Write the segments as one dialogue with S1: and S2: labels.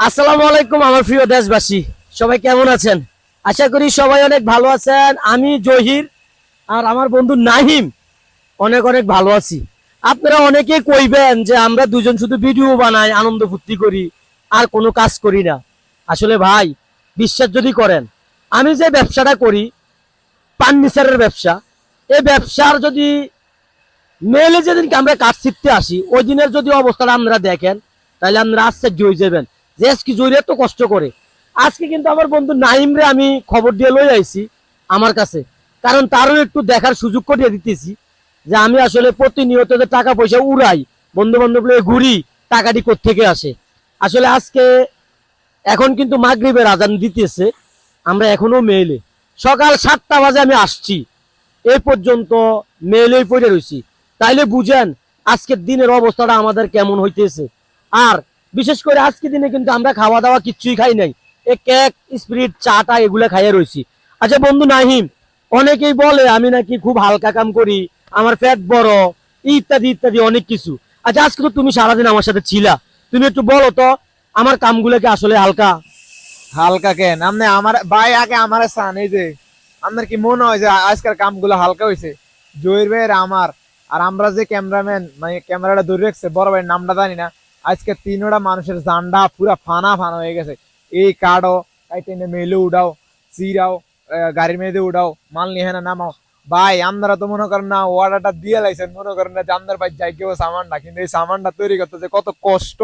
S1: আসসালামু আলাইকুম আমার প্রিয় দেশবাসী, সবাই কেমন আছেন? আশা করি সবাই অনেক ভালো আছেন। আমি জহির আর আমার বন্ধু নাহিম অনেক অনেক ভালো আছি। আপনারা অনেকে কইবেন যে আমরা দুজন শুধু ভিডিও বানাই, আনন্দ ফুর্তি করি, আর কোনো কাজ করি না। আসলে ভাই, বিশ্বাস যদি করেন, আমি যে ব্যবসাটা করি, ফার্নিচারের ব্যবসা, এই ব্যবসার যদি মেলে যেদিনকে আমরা কাজ শিখতে আসি, ওই দিনের যদি অবস্থাটা আপনারা দেখেন, তাহলে আপনারা আশ্চর্য হয়ে যাবেন যে আজকে জয়রে এত কষ্ট করে। আজকে কিন্তু আমার বন্ধু নাইম রে আমি খবর দিয়ে লই আইছি আমার কাছে, কারণ তারও একটু দেখার সুযোগ করে দিতেছি যে আমি আসলে প্রতিনিয়ত যে টাকা পয়সা উড়াই, বন্ধু বান্ধব ঘুরি, টাকাটি কোত্থেকে আসে। আসলে আজকে এখন কিন্তু মাগরিবের আজান দিতেছে, আমরা এখনো মেলে সকাল 7টা বাজে আমি আসছি, এই পর্যন্ত মেলেই পড়ে রয়েছি। তাইলে বুঝেন আজকের দিনের অবস্থাটা আমাদের কেমন হইতেছে। আর বিশেষ করে আজকে দিনে কিন্তু আমরা খাওয়া দাওয়া কিচ্ছুই খাই নাই, এ কেক স্পিরিট চাটা এগুলা খাইয়ে রয়েছি। আচ্ছা বন্ধু নাহিম, অনেকেই বলে আমি নাকি খুব হালকা কাম করি, আমার পেট বড়, ইত্যাদি ইত্যাদি অনেক কিছু। আচ্ছা আজকে তো তুমি সারাদিন আমার সাথে ছিলা, তুমি একটু বলো তো আমার কামগুলো কি আসলে হালকা?
S2: হালকা কেন? আপনি আমার ভাই আগে আমার চান এই যে আপনার কি মনে হয় যে আজকের কামগুলো হালকা হয়েছে? জহির ভাইয়ের আমার আর আমরা যে ক্যামেরাম্যান মানে ক্যামেরাটা ধরে রাখছে বড় ভাইয়ের নামটা জানি না, আজকে তিনটা মানুষের জান্ডা পুরা ফানা ফানা হয়ে গেছে। এই কাঠও কাইটেনে মেলে উঠাও, চিরাও, গাড়ির মেয়েদের উঠাও, মাল নিয়ে না নামাও। ভাই আপনারা তো মনে করেন না অর্ডারটা দিয়ে লাইছেন, মনে করেন না যে আপনার ভাই যাই কেউ সামানটা, কিন্তু এই সামানটা তৈরি করতে যে কত কষ্ট।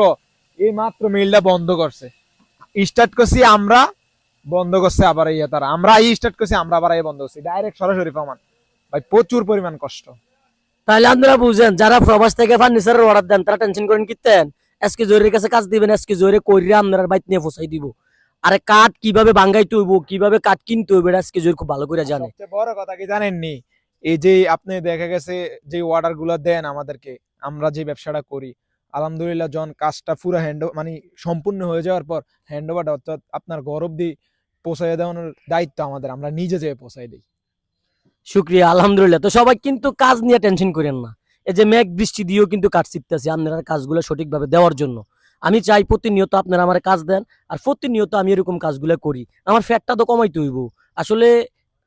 S2: এই মাত্র মিলটা বন্ধ করছে, স্টার্ট করছি আমরা, বন্ধ করছে আবার ইয়ে তারা, আমরা স্টার্ট করছি আমরা আবার বন্ধ করছি, ডাইরেক্ট সরাসরি প্রমাণ। ভাই প্রচুর পরিমাণ কষ্ট।
S1: তাহলে আপনারা বুঝেন যারা প্রবাস থেকে ফার্নিচারের অর্ডার দেন তারা টেনশন করেন কিতেন আজকে জোরের কাছে কাজ দিবেন, আজকে জোরে কইরা আপনারা বাইত নিয়ে ফসাই দিব। আরে কাঠ কিভাবে বাঙ্গাইতে হইব, কিভাবে কাঠ কিনতে হইবে, এটা আজকে জোর খুব ভালো করে জানে।
S2: সবচেয়ে বড় কথা কি জানেননি? এই যে আপনি দেখা গেছে যে অর্ডার গুলো দেন আমাদেরকে, আমরা যে ব্যবসাটা করি, আলহামদুলিল্লাহ যখন কাজটা পুরো হ্যান্ড মানে সম্পূর্ণ হয়ে যাওয়ার পর হ্যান্ড ওভারটা অর্থাৎ আপনার গৌরব দিয়ে পৌঁছায় দেওয়ানোর দায়িত্ব আমাদের, আমরা নিজে যেয়ে পৌঁছাই দিই।
S1: শুক্রিয়া, আলহামদুলিল্লাহ। তো সবাই কিন্তু কাজ নিয়ে টেনশন করেন না, এই যে মেঘ বৃষ্টি দিয়েও কিন্তু কাজ শিখতেছি আপনারা কাজগুলো সঠিকভাবে দেওয়ার জন্য। আমি চাই প্রতিনিয়ত আপনারা আমার কাজ দেন, আর প্রতিনিয়ত আমি এরকম কাজগুলো করি। আমার ফ্যাটটা তো কমাইতে হইব, আসলে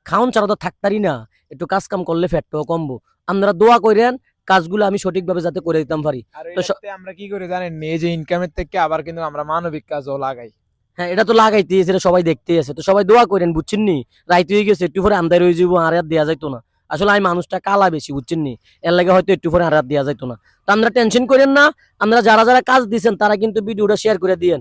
S1: খাওন ছাড়া তো থাকতারি না, একটু কাজ কাম করলে ফ্যাটটাও কমবো। আপনারা দোয়া করেন কাজগুলো আমি সঠিকভাবে যাতে করে দিতাম পারি।
S2: আর
S1: তো
S2: এটাতে আমরা কি করি জানেন? এই যে ইনকামের থেকে আবার কিন্তু আমরা মানবিক কাজও লাগাই।
S1: হ্যাঁ, এটা তো লাগাইতেই আছে, এটা সবাই দেখতেই আছে। তো সবাই দোয়া করেন, বুঝছেন নি? রাইতে হয়ে গেছে, একটু পরে আন্দার হয়ে যাবো, আর দেওয়া যাইতো না। আসলে আমি মানুষটা কালা বেশি, বুঝছেন নি? এর লাগে হয়তো একটু পরে আর দেওয়া যাইতো না। তো আপনারা টেনশন করেন না, আপনারা যারা যারা কাজ দিচ্ছেন তারা কিন্তু ভিডিওটা শেয়ার করে দিয়েন।